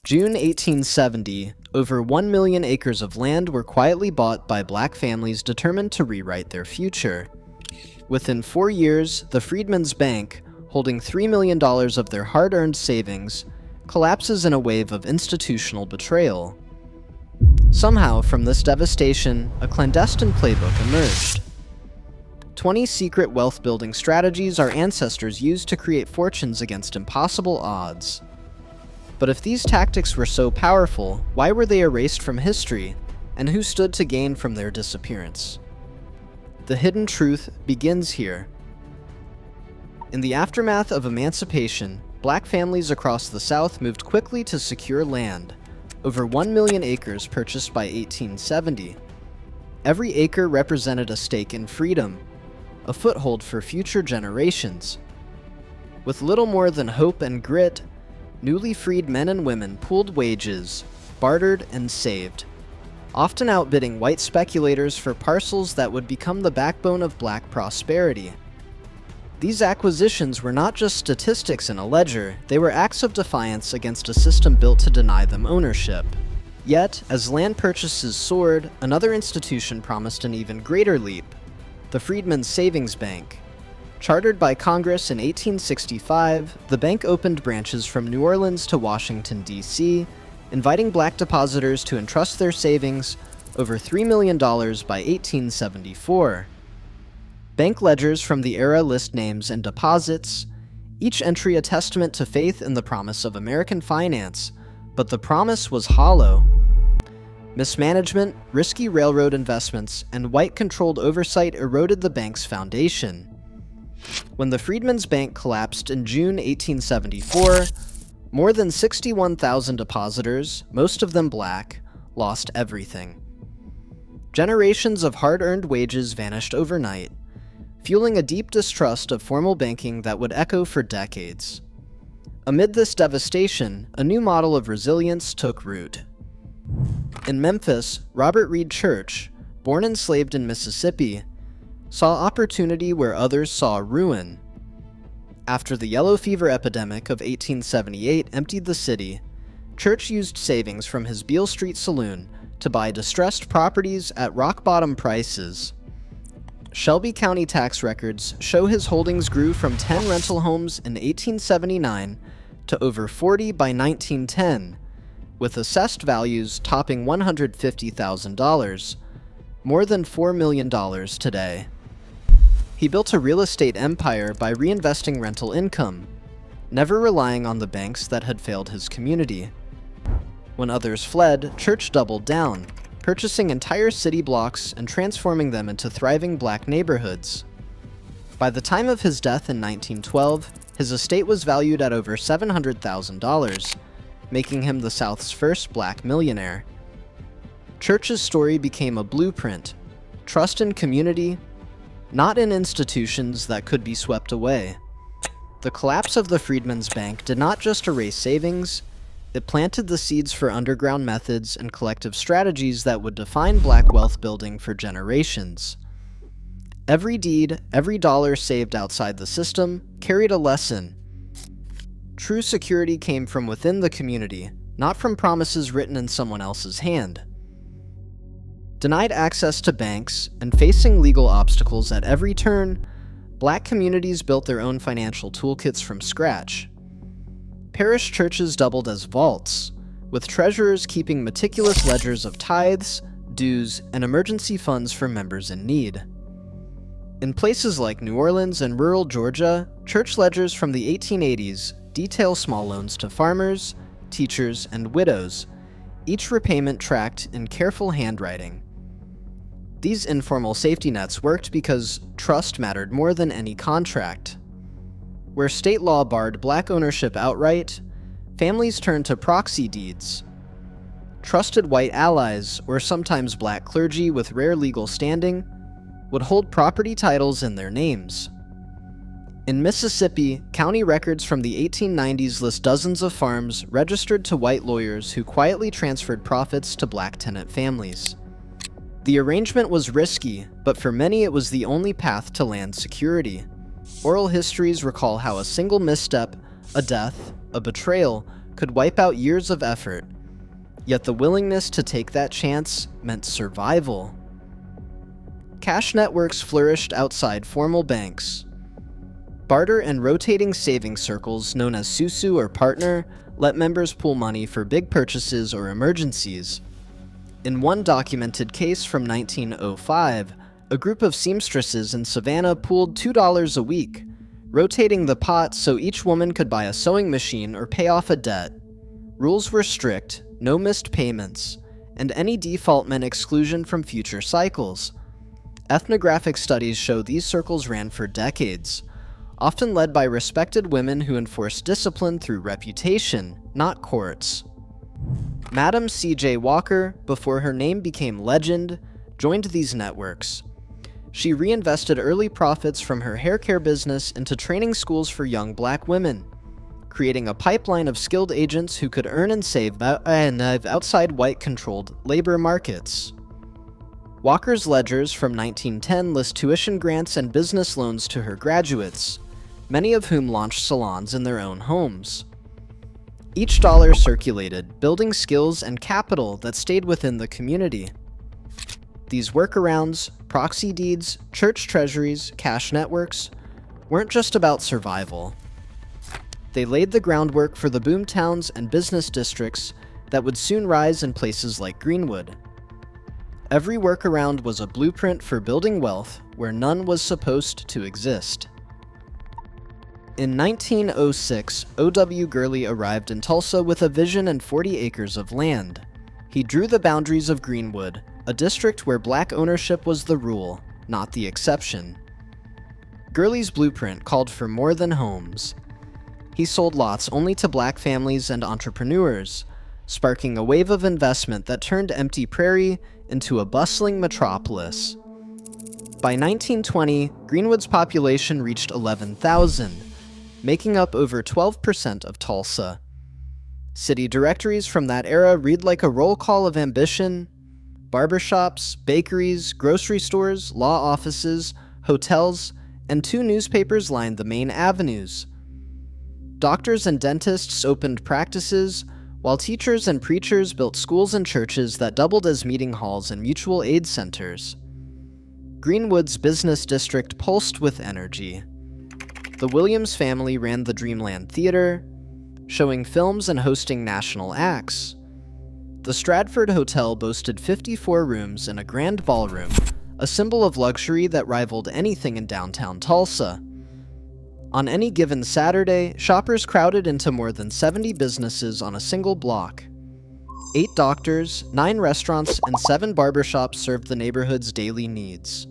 June 1870, over 1 million acres of land were quietly bought by black families determined to rewrite their future. Within 4 years, the Freedmen's Bank, holding $3 million of their hard-earned savings, collapses in a wave of institutional betrayal. Somehow, from this devastation, a clandestine playbook emerged. 20 secret wealth-building strategies our ancestors used to create fortunes against impossible odds. But if these tactics were so powerful, why were they erased from history, and who stood to gain from their disappearance? The hidden truth begins here. In the aftermath of emancipation, black families across the South moved quickly to secure land, over 1 million acres purchased by 1870. Every acre represented a stake in freedom, a foothold for future generations. With little more than hope and grit, newly freed men and women pooled wages, bartered, and saved, often outbidding white speculators for parcels that would become the backbone of black prosperity. These acquisitions were not just statistics in a ledger, they were acts of defiance against a system built to deny them ownership. Yet, as land purchases soared, another institution promised an even greater leap: the Freedmen's Savings Bank. Chartered by Congress in 1865, the bank opened branches from New Orleans to Washington, D.C., inviting black depositors to entrust their savings, over $3 million by 1874. Bank ledgers from the era list names and deposits, each entry a testament to faith in the promise of American finance, but the promise was hollow. Mismanagement, risky railroad investments, and white-controlled oversight eroded the bank's foundation. When the Freedmen's Bank collapsed in June 1874, more than 61,000 depositors, most of them black, lost everything. Generations of hard-earned wages vanished overnight, fueling a deep distrust of formal banking that would echo for decades. Amid this devastation, a new model of resilience took root. In Memphis, Robert Reed Church, born enslaved in Mississippi, saw opportunity where others saw ruin. After the yellow fever epidemic of 1878 emptied the city, Church used savings from his Beale Street saloon to buy distressed properties at rock-bottom prices. Shelby County tax records show his holdings grew from 10 rental homes in 1879 to over 40 by 1910, with assessed values topping $150,000, more than $4 million today. He built a real estate empire by reinvesting rental income, never relying on the banks that had failed his community. When others fled, Church doubled down, purchasing entire city blocks and transforming them into thriving black neighborhoods. By the time of his death in 1912, his estate was valued at over $700,000, making him the South's first black millionaire. Church's story became a blueprint: trust in community, not in institutions that could be swept away. The collapse of the Freedmen's Bank did not just erase savings, it planted the seeds for underground methods and collective strategies that would define black wealth building for generations. Every deed, every dollar saved outside the system, carried a lesson. True security came from within the community, not from promises written in someone else's hand. Denied access to banks and facing legal obstacles at every turn, black communities built their own financial toolkits from scratch. Parish churches doubled as vaults, with treasurers keeping meticulous ledgers of tithes, dues, and emergency funds for members in need. In places like New Orleans and rural Georgia, church ledgers from the 1880s detail small loans to farmers, teachers, and widows, each repayment tracked in careful handwriting. These informal safety nets worked because trust mattered more than any contract. Where state law barred black ownership outright, families turned to proxy deeds. Trusted white allies, or sometimes black clergy with rare legal standing, would hold property titles in their names. In Mississippi, county records from the 1890s list dozens of farms registered to white lawyers who quietly transferred profits to black tenant families. The arrangement was risky, but for many it was the only path to land security. Oral histories recall how a single misstep, a death, a betrayal, could wipe out years of effort, yet the willingness to take that chance meant survival. Cash networks flourished outside formal banks. Barter and rotating savings circles known as susu or partner let members pool money for big purchases or emergencies. In one documented case from 1905, a group of seamstresses in Savannah pooled $2 a week, rotating the pot so each woman could buy a sewing machine or pay off a debt. Rules were strict, no missed payments, and any default meant exclusion from future cycles. Ethnographic studies show these circles ran for decades, often led by respected women who enforced discipline through reputation, not courts. Madam C.J. Walker, before her name became legend, joined these networks. She reinvested early profits from her hair care business into training schools for young black women, creating a pipeline of skilled agents who could earn and save outside white-controlled labor markets. Walker's ledgers from 1910 list tuition grants and business loans to her graduates, many of whom launched salons in their own homes. Each dollar circulated, building skills and capital that stayed within the community. These workarounds, proxy deeds, church treasuries, cash networks, weren't just about survival. They laid the groundwork for the boom towns and business districts that would soon rise in places like Greenwood. Every workaround was a blueprint for building wealth where none was supposed to exist. In 1906, O.W. Gurley arrived in Tulsa with a vision and 40 acres of land. He drew the boundaries of Greenwood, a district where black ownership was the rule, not the exception. Gurley's blueprint called for more than homes. He sold lots only to black families and entrepreneurs, sparking a wave of investment that turned empty prairie into a bustling metropolis. By 1920, Greenwood's population reached 11,000, making up over 12% of Tulsa. City directories from that era read like a roll call of ambition. Barbershops, bakeries, grocery stores, law offices, hotels, and 2 newspapers lined the main avenues. Doctors and dentists opened practices, while teachers and preachers built schools and churches that doubled as meeting halls and mutual aid centers. Greenwood's business district pulsed with energy. The Williams family ran the Dreamland Theater, showing films and hosting national acts. The Stratford Hotel boasted 54 rooms and a grand ballroom, a symbol of luxury that rivaled anything in downtown Tulsa. On any given Saturday, shoppers crowded into more than 70 businesses on a single block. 8 doctors, 9 restaurants, and 7 barbershops served the neighborhood's daily needs.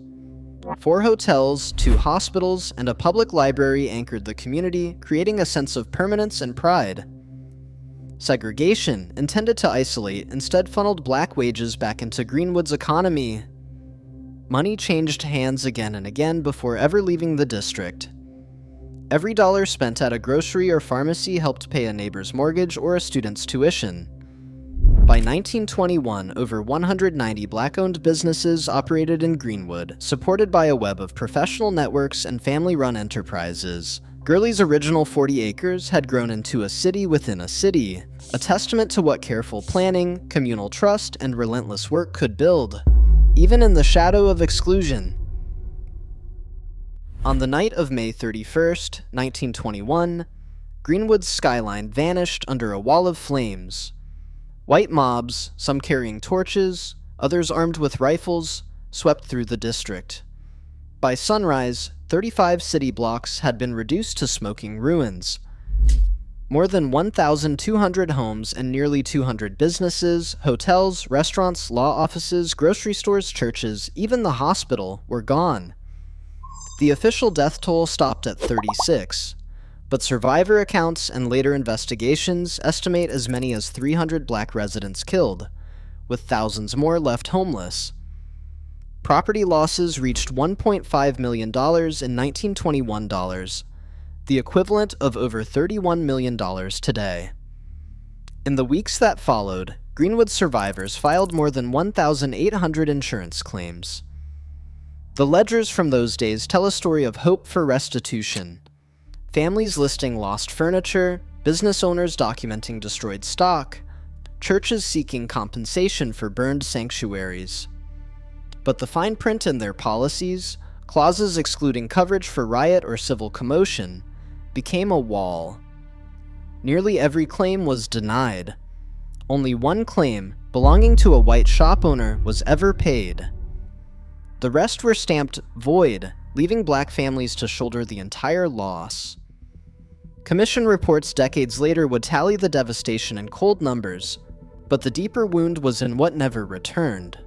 4 hotels, 2 hospitals, and a public library anchored the community, creating a sense of permanence and pride. Segregation, intended to isolate, instead funneled black wages back into Greenwood's economy. Money changed hands again and again before ever leaving the district. Every dollar spent at a grocery or pharmacy helped pay a neighbor's mortgage or a student's tuition. By 1921, over 190 black-owned businesses operated in Greenwood, supported by a web of professional networks and family-run enterprises. Gurley's original 40 acres had grown into a city within a city, a testament to what careful planning, communal trust, and relentless work could build, even in the shadow of exclusion. On the night of May 31st, 1921, Greenwood's skyline vanished under a wall of flames. White mobs, some carrying torches, others armed with rifles, swept through the district. By sunrise, 35 city blocks had been reduced to smoking ruins. More than 1,200 homes and nearly 200 businesses, hotels, restaurants, law offices, grocery stores, churches, even the hospital, were gone. The official death toll stopped at 36, but survivor accounts and later investigations estimate as many as 300 black residents killed, with thousands more left homeless. Property losses reached $1.5 million in 1921 dollars, the equivalent of over $31 million today. In the weeks that followed, Greenwood survivors filed more than 1,800 insurance claims. The ledgers from those days tell a story of hope for restitution. Families listing lost furniture, business owners documenting destroyed stock, churches seeking compensation for burned sanctuaries. But the fine print in their policies, clauses excluding coverage for riot or civil commotion, became a wall. Nearly every claim was denied. Only one claim, belonging to a white shop owner, was ever paid. The rest were stamped void, leaving black families to shoulder the entire loss. Commission reports decades later would tally the devastation in cold numbers, but the deeper wound was in what never returned.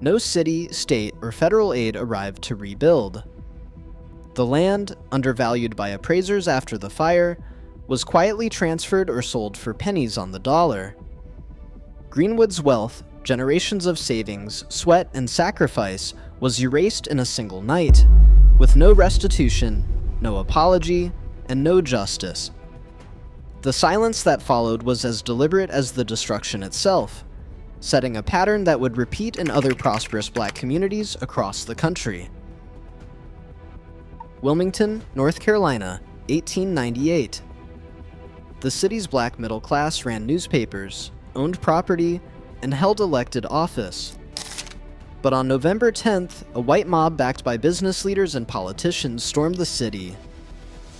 No city, state, or federal aid arrived to rebuild. The land, undervalued by appraisers after the fire, was quietly transferred or sold for pennies on the dollar. Greenwood's wealth, generations of savings, sweat, and sacrifice was erased in a single night, with no restitution, no apology, and no justice. The silence that followed was as deliberate as the destruction itself, setting a pattern that would repeat in other prosperous black communities across the country. Wilmington, North Carolina, 1898. The city's black middle class ran newspapers, owned property, and held elected office. But on November 10th, a white mob backed by business leaders and politicians stormed the city,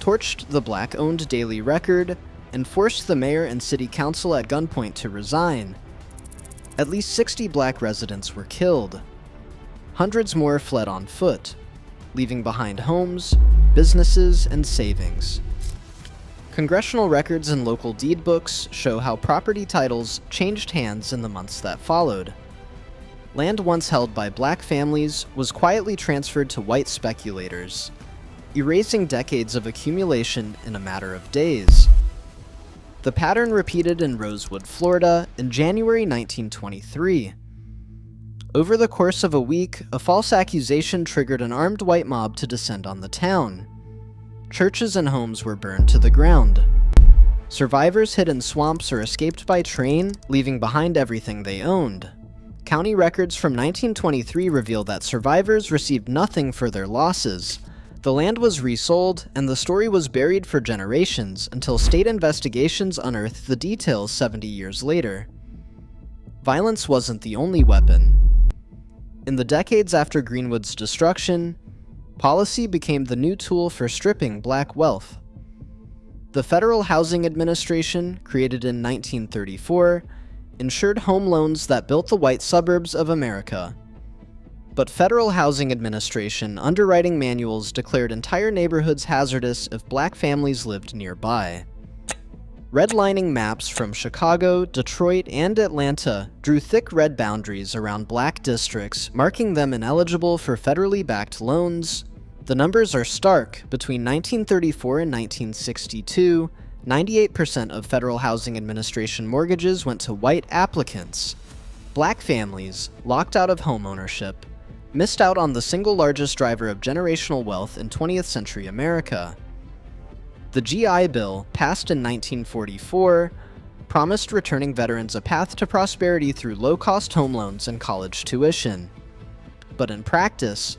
torched the black-owned Daily Record, and forced the mayor and city council at gunpoint to resign. At least 60 black residents were killed. Hundreds more fled on foot, leaving behind homes, businesses, and savings. Congressional records and local deed books show how property titles changed hands in the months that followed. Land once held by black families was quietly transferred to white speculators, erasing decades of accumulation in a matter of days. The pattern repeated in Rosewood, Florida, in January 1923. Over the course of a week, a false accusation triggered an armed white mob to descend on the town. Churches and homes were burned to the ground. Survivors hid in swamps or escaped by train, leaving behind everything they owned. County records from 1923 reveal that survivors received nothing for their losses. The land was resold, and the story was buried for generations until state investigations unearthed the details 70 years later. Violence wasn't the only weapon. In the decades after Greenwood's destruction, policy became the new tool for stripping black wealth. The Federal Housing Administration, created in 1934, ensured home loans that built the white suburbs of America. But Federal Housing Administration underwriting manuals declared entire neighborhoods hazardous if black families lived nearby. Redlining maps from Chicago, Detroit, and Atlanta drew thick red boundaries around black districts, marking them ineligible for federally backed loans. The numbers are stark. Between 1934 and 1962, 98% of Federal Housing Administration mortgages went to white applicants. Black families, locked out of homeownership, missed out on the single largest driver of generational wealth in 20th century America. The GI Bill, passed in 1944, promised returning veterans a path to prosperity through low-cost home loans and college tuition. But in practice,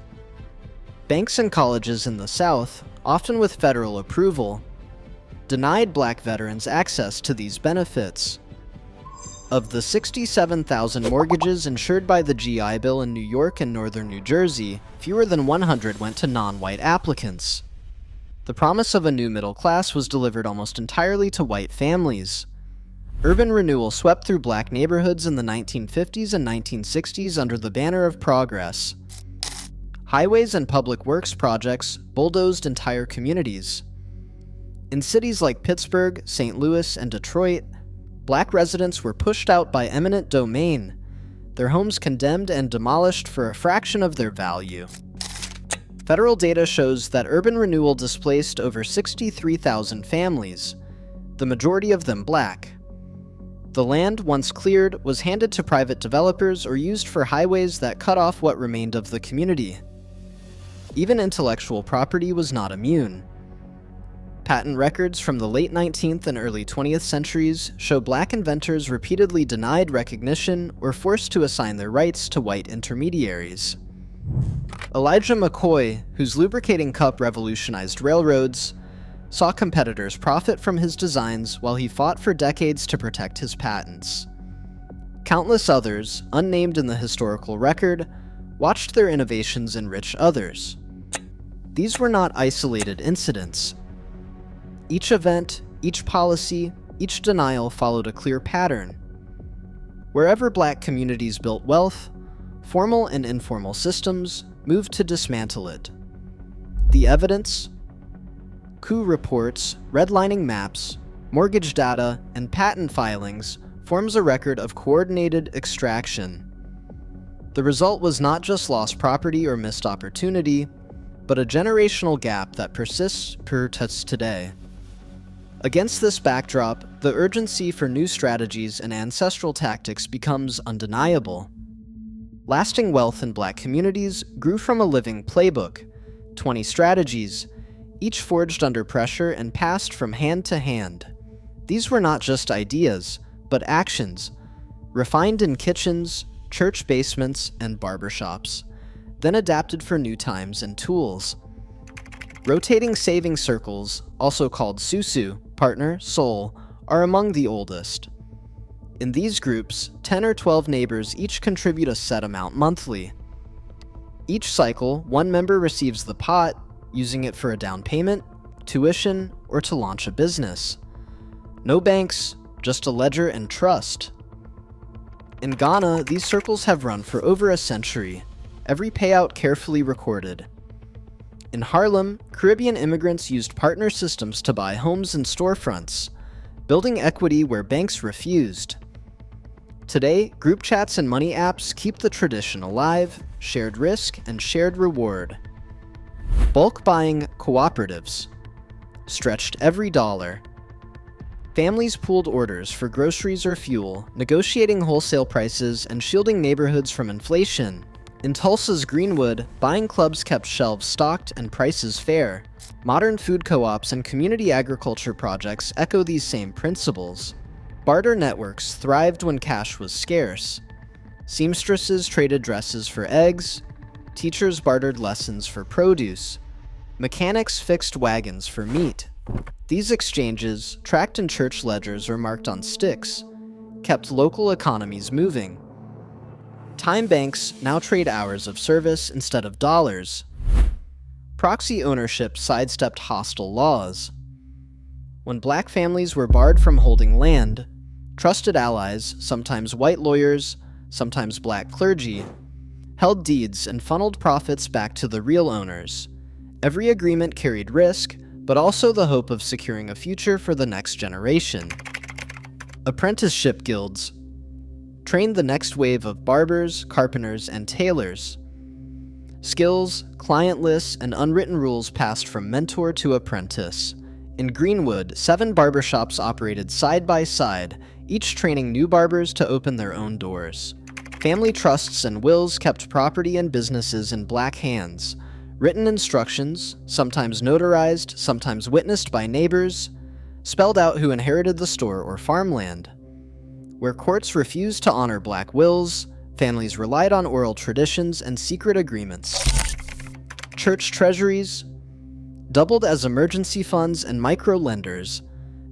banks and colleges in the South, often with federal approval, denied black veterans access to these benefits. Of the 67,000 mortgages insured by the GI Bill in New York and northern New Jersey, fewer than 100 went to non-white applicants. The promise of a new middle class was delivered almost entirely to white families. Urban renewal swept through black neighborhoods in the 1950s and 1960s under the banner of progress. Highways and public works projects bulldozed entire communities. In cities like Pittsburgh, St. Louis, and Detroit, black residents were pushed out by eminent domain, their homes condemned and demolished for a fraction of their value. Federal data shows that urban renewal displaced over 63,000 families, the majority of them black. The land, once cleared, was handed to private developers or used for highways that cut off what remained of the community. Even intellectual property was not immune. Patent records from the late 19th and early 20th centuries show black inventors repeatedly denied recognition or forced to assign their rights to white intermediaries. Elijah McCoy, whose lubricating cup revolutionized railroads, saw competitors profit from his designs while he fought for decades to protect his patents. Countless others, unnamed in the historical record, watched their innovations enrich others. These were not isolated incidents. Each event, each policy, each denial followed a clear pattern. Wherever Black communities built wealth, formal and informal systems moved to dismantle it. The evidence? Coup reports, redlining maps, mortgage data, and patent filings forms a record of coordinated extraction. The result was not just lost property or missed opportunity, but a generational gap that persists today. Against this backdrop, the urgency for new strategies and ancestral tactics becomes undeniable. Lasting wealth in Black communities grew from a living playbook, 20 strategies, each forged under pressure and passed from hand to hand. These were not just ideas, but actions, refined in kitchens, church basements, and barbershops, then adapted for new times and tools. Rotating saving circles, also called susu, partner, soul, are among the oldest. In these groups, 10 or 12 neighbors each contribute a set amount monthly. Each cycle, one member receives the pot, using it for a down payment, tuition, or to launch a business. No banks, just a ledger and trust. In Ghana, these circles have run for over a century, every payout carefully recorded. In Harlem, Caribbean immigrants used partner systems to buy homes and storefronts, building equity where banks refused. Today, group chats and money apps keep the tradition alive, shared risk and shared reward. Bulk buying cooperatives stretched every dollar. Families pooled orders for groceries or fuel, negotiating wholesale prices and shielding neighborhoods from inflation. In Tulsa's Greenwood, buying clubs kept shelves stocked and prices fair. Modern food co-ops and community agriculture projects echo these same principles. Barter networks thrived when cash was scarce. Seamstresses traded dresses for eggs. Teachers bartered lessons for produce. Mechanics fixed wagons for meat. These exchanges, tracked in church ledgers or marked on sticks, kept local economies moving. Time banks now trade hours of service instead of dollars. Proxy ownership sidestepped hostile laws. When Black families were barred from holding land, trusted allies, sometimes white lawyers, sometimes Black clergy, held deeds and funneled profits back to the real owners. Every agreement carried risk, but also the hope of securing a future for the next generation. Apprenticeship guilds trained the next wave of barbers, carpenters, and tailors. Skills, client lists, and unwritten rules passed from mentor to apprentice. In Greenwood, 7 barbershops operated side by side, each training new barbers to open their own doors. Family trusts and wills kept property and businesses in Black hands. Written instructions, sometimes notarized, sometimes witnessed by neighbors, spelled out who inherited the store or farmland. Where courts refused to honor Black wills, families relied on oral traditions and secret agreements. Church treasuries doubled as emergency funds and micro-lenders.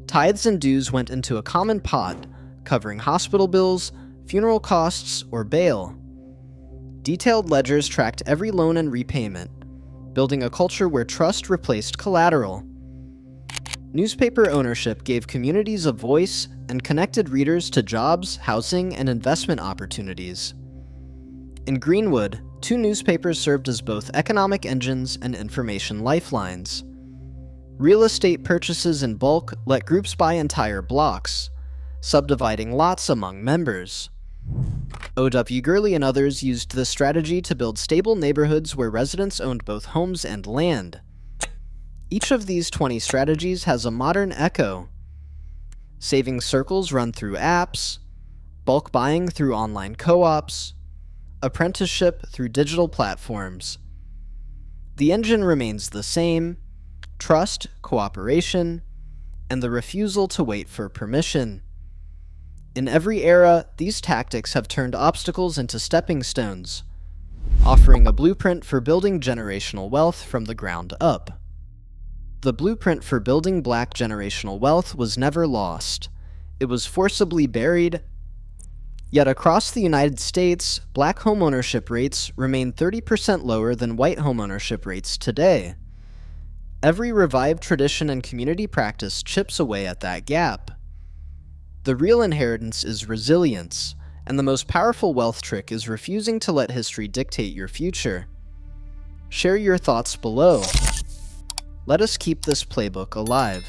Tithes and dues went into a common pot, covering hospital bills, funeral costs, or bail. Detailed ledgers tracked every loan and repayment, building a culture where trust replaced collateral. Newspaper ownership gave communities a voice and connected readers to jobs, housing, and investment opportunities. In Greenwood, 2 newspapers served as both economic engines and information lifelines. Real estate purchases in bulk let groups buy entire blocks, subdividing lots among members. O.W. Gurley and others used this strategy to build stable neighborhoods where residents owned both homes and land. Each of these 20 strategies has a modern echo. Saving circles run through apps, bulk buying through online co-ops, apprenticeship through digital platforms. The engine remains the same: trust, cooperation, and the refusal to wait for permission. In every era, these tactics have turned obstacles into stepping stones, offering a blueprint for building generational wealth from the ground up. The blueprint for building Black generational wealth was never lost. It was forcibly buried. Yet across the United States, Black homeownership rates remain 30% lower than white homeownership rates today. Every revived tradition and community practice chips away at that gap. The real inheritance is resilience, and the most powerful wealth trick is refusing to let history dictate your future. Share your thoughts below. Let us keep this playbook alive.